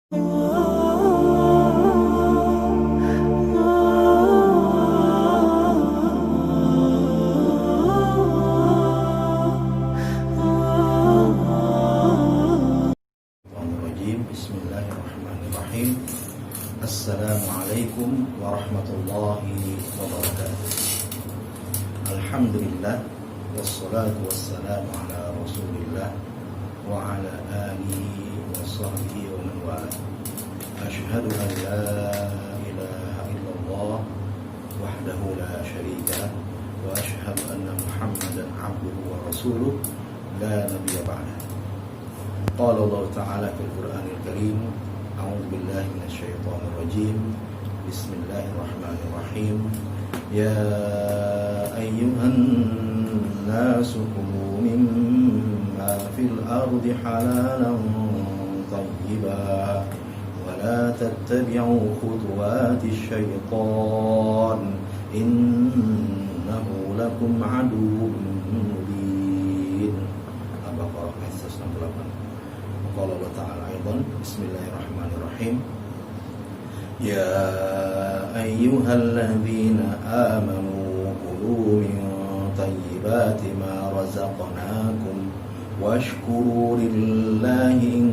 Bismillahirrahmanirrahim. Assalamualaikum warahmatullahi wabarakatuh. Alhamdulillah wassalatu wassalamu ala Rasulillah wa ala alihi wa sahbihi wa man wala. Asyhadu an la ilaha illallah wahdahu la syarika lah wa asyhadu anna Muhammadan abduhu wa rasuluh la nabiyya ba'dah. Qala Allah Ta'ala fil Qur'anil Karim, a'udzu billahi minasyaitonir rajim. Bismillahirrahmanirrahim. Ya ayyuhan nasu kulu mimma fil ardi halalan thayyiban wa la tattabi'u khutuwatis syaitan innahu lakum aduwwun mubin. Al-Baqarah ayat 168. Qala Allah Ta'ala aidan, bismillahirrahmanirrahim. Ya ayyuhalladzina amanu kulu min thayyibati ma razaqnakum washkuru lillahi in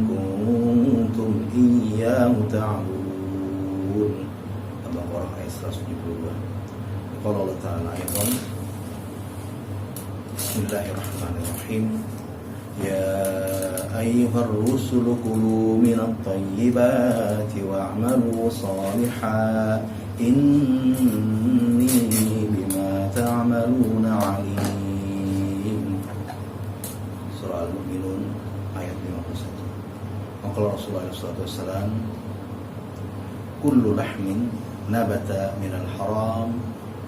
kuntum iyyahu ta'budun. Al-Baqarah ayat 172. Qala Allah Ta'ala aidan, bismillahirrahmanirrahim. Ya ayyuhar rusulu kulu minat thayyibati wa'malu salihan inni bima ta'maluna alim. Surah Al-Mu'minun ayat 51. Maka Rasulullah SAW, kullu lahmin nabata minal haram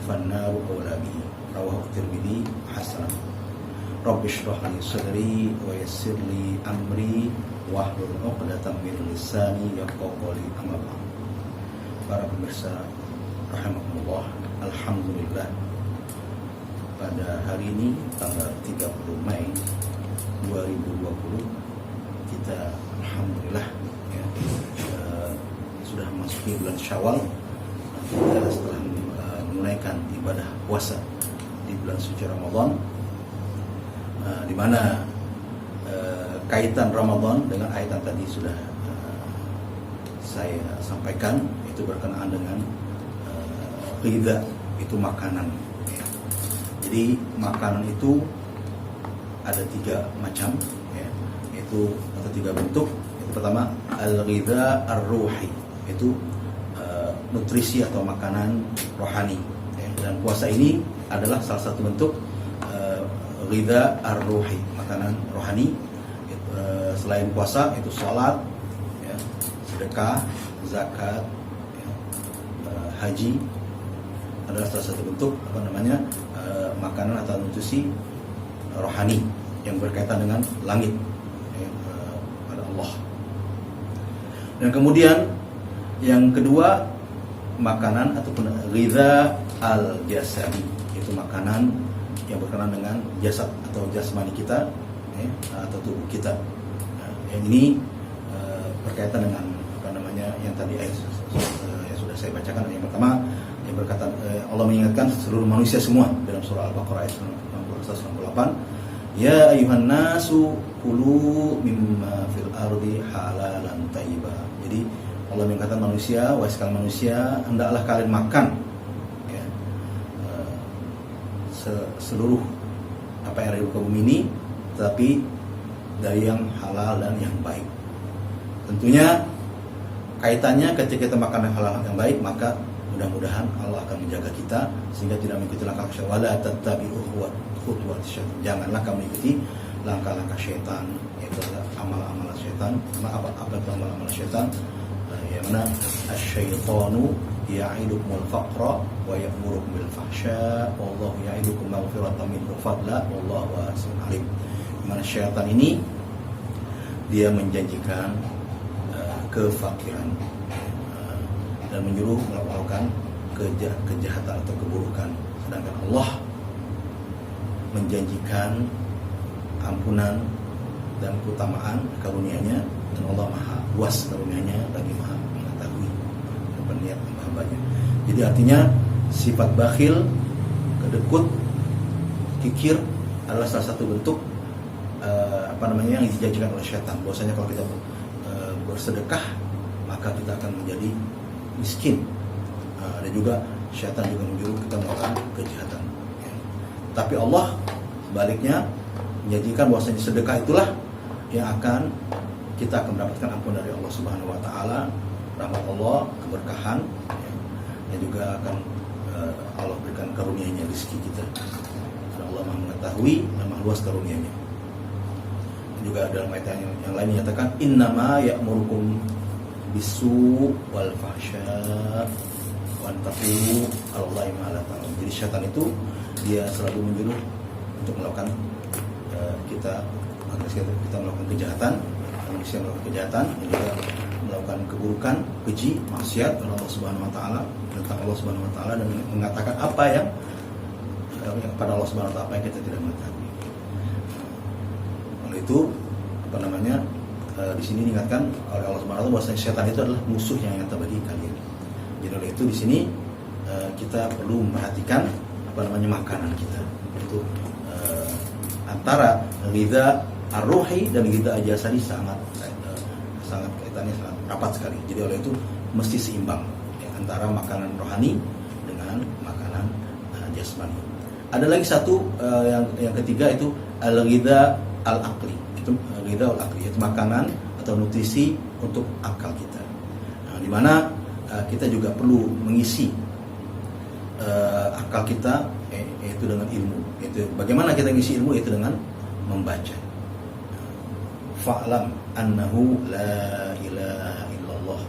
fannaru awla bihi. Rawahu Tirmidzi hasan. Rabbi shrah li sadri wa yassir li amri wahlul 'uqdatam min lisani yafqahu qawli. Amma ba'd. Para pemirsa rahimakumullah, alhamdulillah pada hari ini tanggal 30 Mei 2020 kita alhamdulillah sudah memasuki bulan Syawal. Kita setelah menunaikan ibadah puasa di bulan suci Ramadan, di mana kaitan Ramadan dengan ayat yang tadi sudah saya sampaikan, itu berkenaan dengan ghidha, itu makanan. Jadi makanan itu ada 3 macam, yaitu atau 3 bentuk. Yang pertama al-ghidha ar-ruhi, itu nutrisi atau makanan rohani, dan puasa ini adalah salah satu bentuk ghidha ar-ruhi, makanan rohani. Selain puasa itu sholat, sedekah, zakat, haji adalah salah satu bentuk makanan atau nutrisi rohani yang berkaitan dengan langit, pada Allah. Dan kemudian yang kedua, makanan ataupun ghidha al-jasadi, itu makanan yang berkenaan dengan jasad atau jasmani kita, atau tubuh kita. Yang ini berkaitan dengan yang tadi yang sudah saya bacakan. Yang pertama yang berkata, Allah mengingatkan seluruh manusia semua dalam surah Al-Baqarah ayat 168. Ya ayuhan nasu kulu mimma fil ardi halalan thayyiba. Jadi Allah mengingatkan manusia, wahai sekalian manusia, hendaklah kalian makan seluruh apa yang ada di muka bumi ini, tetapi dari yang halal dan yang baik. Tentunya kaitannya ketika kita makan yang halal dan yang baik, maka mudah-mudahan Allah akan menjaga kita sehingga tidak mengikuti langkah syaitan. Wala tattabi'u khutuwati syaitan. Janganlah kamu mengikuti langkah-langkah syaitan, yaitu amal-amal syaitan. Apa amal-amal syaitan? Yang mana asy-syaitanu ya'idukumul faqra wa ya'murukum bil fahsya wallahu ya'idukum maghfiratan minhu fadla wallahu wasi'un alim. Mana syaitan ini dia menjanjikan kefakiran dan menyuruh melakukan kejahatan atau keburukan, sedangkan Allah menjanjikan ampunan dan keutamaan karunia-Nya, dan Allah Maha luas karunia-Nya, lagi Maha mengetahui niat hamba-hambanya. Jadi artinya sifat bakhil, kedekut, kikir adalah salah satu bentuk yang dijanjikan oleh syaitan. Bahwasanya kalau kita bersedekah maka kita akan menjadi miskin. Dan juga syaitan juga menyuruh kita melakukan kejahatan. Tapi Allah sebaliknya menjanjikan bahwasanya sedekah itulah yang kita akan mendapatkan ampun dari Allah Subhanahu wa taala, rahmat Allah, keberkahan, dan juga akan Allah berikan karunia-Nya rezeki kita. Karena Allah Maha mengetahui dan Maha luas karunia-Nya. Juga dalam ayat yang lain menyatakan innama ya'murukum bisu wal fahsya wa taqulu Allahi ma la ta'lamun. Jadi syaitan itu dia selalu menyuruh untuk melakukan kita melakukan kejahatan, manusia melakukan kejahatan, dan juga melakukan keburukan, keji, maksiat kepada Allah Subhanahu wa taala, tentang Allah Subhanahu wa taala, dan mengatakan apa yang kepada Allah Subhanahu wa taala apa yang kita tidak mengetahui. Oleh itu di sini diingatkan oleh Allah Subhanahu wa taala bahwa setan itu adalah musuh yang nyata bagi kalian. Jadi oleh itu di sini kita perlu memperhatikan makanan kita. Itu antara ghidha ar-ruhi dan ghidha al-jasadi sangat kaitannya sangat rapat sekali. Jadi oleh itu mesti seimbang antara makanan rohani dengan makanan jasmani. Ada lagi satu yang ketiga itu al-ghidha al-aqli. Itu ghidha al-aqli, itu makanan atau nutrisi untuk akal kita. Di mana kita juga perlu mengisi akal kita yaitu dengan ilmu. Itu bagaimana kita mengisi ilmu, yaitu dengan membaca. Fa'lam annahu la ilaha illallah.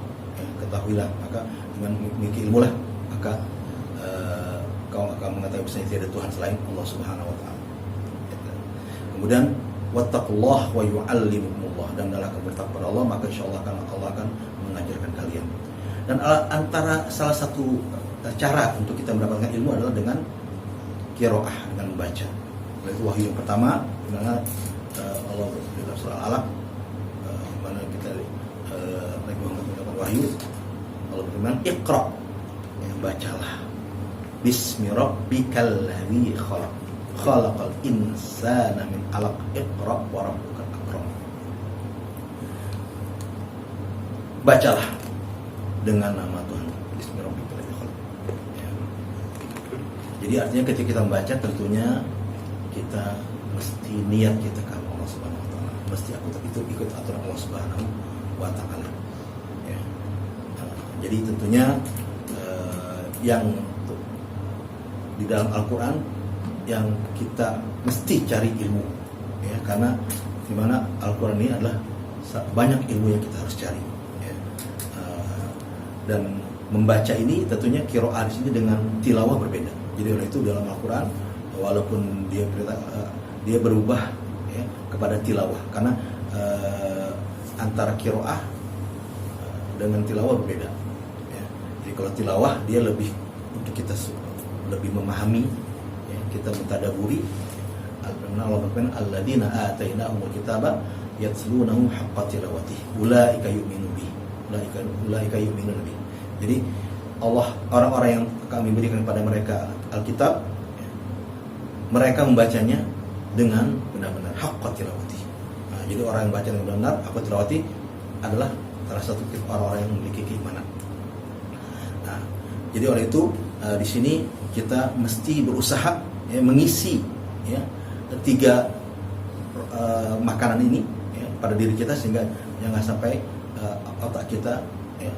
Ketahuilah, maka dengan memiliki ilmu lah maka kau akan mengetahui bahwa tidak ada Tuhan selain Allah Subhanahu wa taala. Kemudian wattaqullah wa yu'allimukumullah, dan adalah bertakwa pada Allah, maka insyaallah Allah akan mengajarkan kalian. Dan antara salah satu cara untuk kita mendapatkan ilmu adalah dengan qiraah, dengan membaca. Itu wahyu yang pertama, di mana Allah dalam surah Al-Alaq, mana kita Nabi Muhammad mendapatkan wahyu, Allah berfirman, "Iqra", bacalah. Bismi rabbikal ladzi khalaq. Khalaqal insana min 'alaq. Iqra wa rabbukal akram. Bacalah dengan nama Tuhan. Bismi rabbikal ladzi khalaq. Jadi artinya ketika kita membaca, tentunya kita mesti niat kita ke Allah Subhanahu wa taala. Mesti itu ikut aturan Allah Subhanahu wa taala. Ya. Jadi tentunya yang di dalam Al-Qur'an yang kita mesti cari ilmu, ya, karena dimana Al-Qur'an ini adalah banyak ilmu yang kita harus cari, ya. Dan membaca ini tentunya qiraah di sini dengan tilawah berbeda. Jadi oleh itu dalam Al-Qur'an walaupun dia berubah, ya, kepada tilawah, karena antara qiraah dengan tilawah berbeda, ya. Jadi kalau tilawah dia lebih untuk kita lebih memahami, ya, kita mentadaburi. Allah berfirman, alladzina atainahumul kitaba yatlunahu haqqa tilawatih ulaika yu'minu bihi ulaika yu'minuna bihi. Jadi Allah, orang-orang yang kami berikan kepada mereka Alkitab, ya, mereka membacanya dengan benar-benar haqqa tilawatih. Nah, jadi orang yang baca dengan benar haqqa tilawatih adalah salah satu orang-orang yang memiliki keimanan. Nah, jadi oleh itu di sini kita mesti berusaha, ya, mengisi, ya, tiga makanan ini, ya, pada diri kita sehingga jangan sampai otak kita, ya,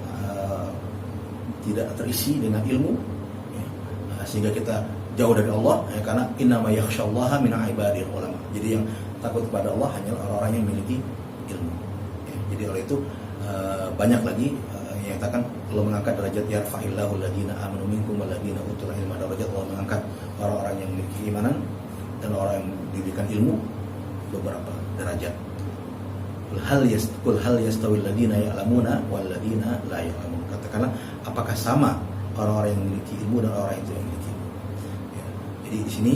tidak terisi dengan ilmu, ya, sehingga kita jauh dari Allah, ya, karena innama yakhsyallaha min ibadil ulama. Jadi yang takut kepada Allah hanyalah orang-orang yang memiliki ilmu, ya. Jadi oleh itu banyak lagi yang katakan Allah mengangkat derajat yarfa'illahu alladziina aamanu minkum walladziina utul ilma darajat. Allah mengangkat orang-orang yang memiliki keimanan dan orang yang diberikan ilmu beberapa derajat. Qul hal yastawi alladziina ya'lamuna wal ladziina la ya'lamun. Katakanlah, apakah sama orang-orang yang memiliki ilmu dan orang yang tidak memiliki ilmu, ya. Jadi di sini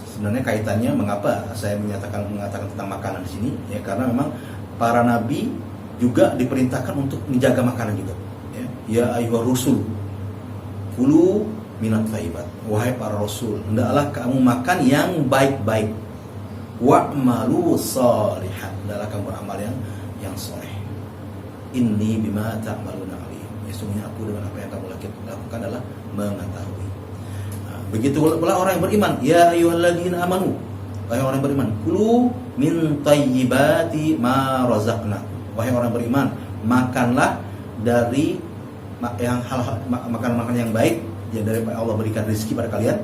sebenarnya kaitannya mengapa saya mengatakan tentang makanan di sini, ya, karena memang para nabi juga diperintahkan untuk menjaga makanan juga. Ya ayyuhar rusul, kulu minat thayyibat. Wahai para rasul, hendaklah kamu makan yang baik-baik. Wa'malu shalihan, hendaklah kamu beramal yang soleh. Inni bima ta'maluna alim. Sesungguhnya aku dengan apa yang kamu lakukan adalah mengetahui. Nah, begitu pula orang yang beriman. Ya ayyuhalladzina amanu, wahai orang yang beriman, kulu min thayyibati ma razaqnakum. Wahai orang beriman, makanlah dari yang hal-hal makanan-makanan yang baik yang dari Allah berikan rezeki pada kalian.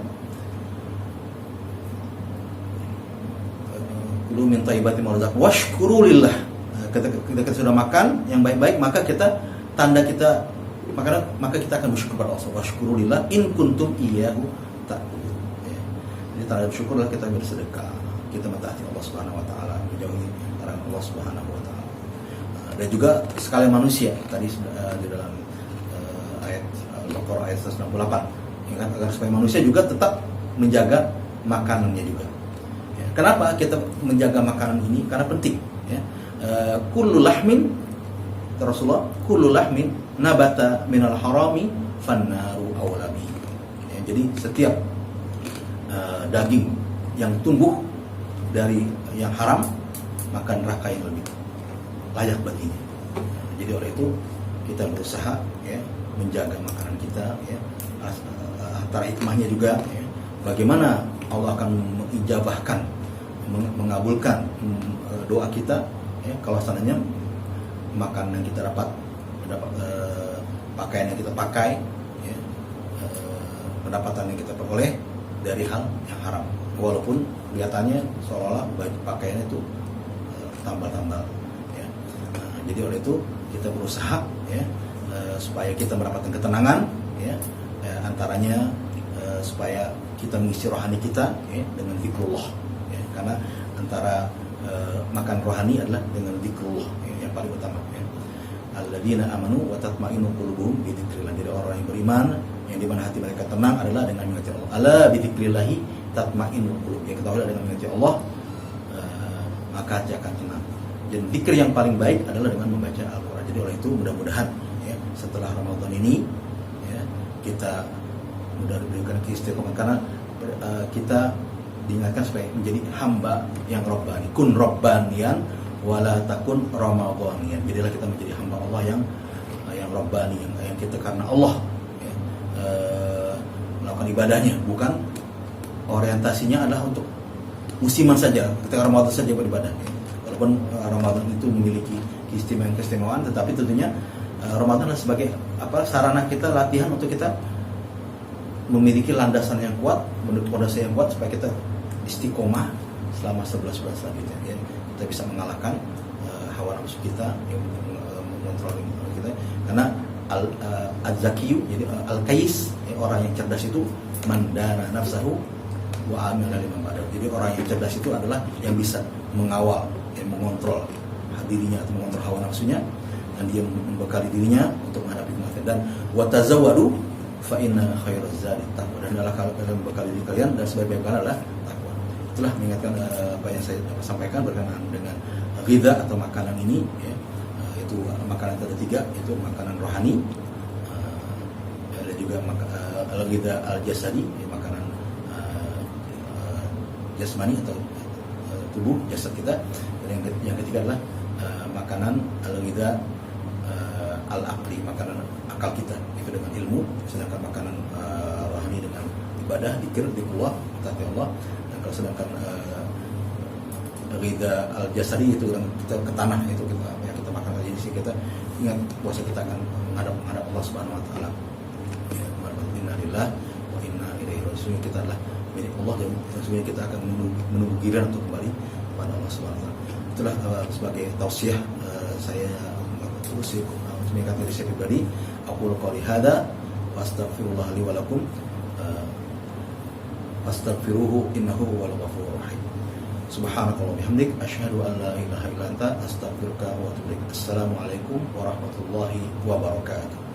Kulu min thayyibati ma razaqnakum washkuru lillah. Ketika kita sudah makan yang baik-baik, maka kita maka kita akan bersyukur pada Allah. Washkuru lillah in kuntum iyyahu ta'budun. Jadi tanda bersyukur adalah kita bersedekah, kita mentaati Allah Subhanahu wa taala, menjauhi larangan Allah Subhanahu wa taala. Dan juga sekalian manusia tadi di dalam ayat Al-Baqarah ayat 168, ya kan, agar supaya manusia juga tetap menjaga makanannya juga. Ya, kenapa kita menjaga makanan ini? Karena penting, ya. Kullu lahmin, Rasulullah, kullu lahmin nabata minal harami fannaru awlabi. Ya, jadi setiap daging yang tumbuh dari yang haram, maka neraka yang lebih layak baginya. Jadi oleh itu kita berusaha, ya, menjaga makanan kita, ya. Antara hikmahnya juga, ya, bagaimana Allah akan mengijabahkan, mengabulkan doa kita, ya, kalau seandainya makanan yang kita dapat pakaian yang kita pakai, ya, pendapatan yang kita peroleh dari hal yang haram, walaupun kelihatannya seolah-olah pakaiannya itu tambal-tambal, ya. Jadi oleh itu kita berusaha, ya, supaya kita mendapatkan ketenangan, ya, antaranya supaya kita mengisi rohani kita, ya, dengan zikrullah, ya, karena antara makan rohani adalah dengan zikrullah, ya, yang paling utama, ya. Alladzina amanu wa tatma'innu qulubuhum bi dzikrillah. Jadi orang yang beriman yang di mana hati mereka tenang adalah dengan mengingat Allah. Ala bi dzikrillah tatma'innul qulub. Ya, ketahuilah dengan mengingat Allah maka hati akan tenang. Dan zikir yang paling baik adalah dengan membaca Al-Qur'an. Jadi oleh itu mudah-mudahan, ya, setelah Ramadan ini, ya, kita mudah diberikan keistiqomahan karena kita diingatkan supaya menjadi hamba yang robbani. Kun robbanian wala takun ramadhanian. Jadilah kita menjadi hamba Allah yang robbani, yang kita karena Allah, ya, melakukan ibadahnya, bukan orientasinya adalah untuk musiman saja, ketika Ramadan saja beribadah, ya. Walaupun Ramadan itu memiliki keistimewaan, tetapi tentunya Ramadan adalah sebagai sarana kita, latihan untuk kita memiliki landasan yang kuat, menurut fondasi yang kuat supaya kita istiqomah selama 11 bulan selanjutnya, ya. Kita bisa mengalahkan hawa nafsu kita yang mengontrol kita, karena al-zakiyu, jadi al-kais, ya, orang yang cerdas itu mandana nafsahu wa amila liman ba'da. Jadi orang yang cerdas itu adalah yang bisa mengawal, yang mengontrol dirinya atau mengontrol hawa nafsunya, dan dia membekali dirinya untuk menghadapi kematian. Dan wa tazawwadu fa inna khairaz zadi taqwa. Dan adalah kalau kalian membekali diri kalian, dan sebaik-baik adalah takwa. Itulah mengingatkan apa yang saya sampaikan berkenaan dengan ghidha atau makanan ini, ya. Itu makanan ada 3, itu makanan rohani, ada juga al-ghidha al-jasadi, ya, makanan jasmani atau tubuh jasad kita. Dan yang ketiga adalah makanan al-ghidha al-aqli, makanan akal kita, itu dengan ilmu. Sedangkan makanan rohani dengan ibadah, zikir, zikrullah, taati Allah. Dan kalau sedangkan ghidha al-jasadi itu kita ke tanah, itu kita makan aja. Jadi kita ingat puasa kita akan menghadap Allah Subhanahu wa taala. Ya, inna lillahi wa inna ilaihi raji'un. Kita adalah milik Allah, dan sebenarnya kita akan menunggu giliran untuk kembali kepada Allah Subhanahu wa taala. Itulah sebagai tausiah saya terus mengingatkan diri saya pribadi. Aqulu qouli hadza wa astaghfirullah li wa lakum fastaghfiruhu innahu huwal ghafurur rahim. Subhanakallah bihamdik asyhadu an la ilaha illa anta astaghfiruka wa atubu ilaik. Assalamualaikum warahmatullahi wabarakatuh.